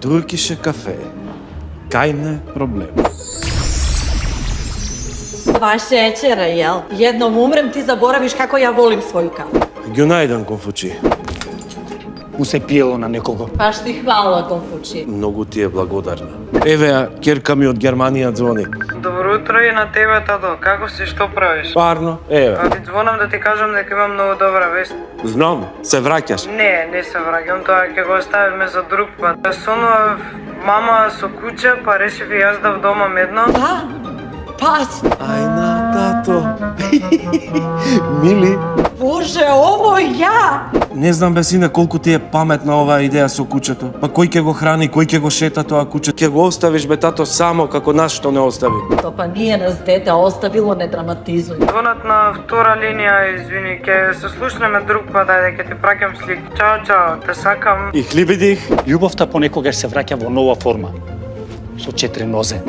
Туркише кафе. Кај не проблем. Два шеćera, jel? Jednom umrem, ti zaboraviš kako ja volim svoju kafu. Ѓунајден, Конфучи. Му се пиело на некого. Baš ti hvala, Konfuči. Многу ти е благодарна. Еве ја, ќерка ми од Германија ѕвони. Добро утро и на тебе, тато. Како си, што правиш? Парно, еве. Ти звонам да ти кажам дека имам многу добра вест. Знам, се враќаш. Не се враќам, тоа ќе го оставиме за друг пат. Сонував мама со куќа, па решив и јас да вдомам едно. Pas! Ај на, тато. Мили. Bože, ovo ja! Не знам бе, сине, колку ти е паметна оваа идеја со кучето. Па кој ќе го храни, кој ќе го шета тоа куче? Ќе го оставиш бе, тато, само како нас што не остави. To pa nije nas dete ostavilo, ne dramatizuj. Звонат на втора линија, извини, ќе се слушнеме друг пат, ајде ќе ти праќам слики. Чао, те сакам. И хлибидих. Љубовта понекогаш се враќа во нова форма. Со 4 нозе.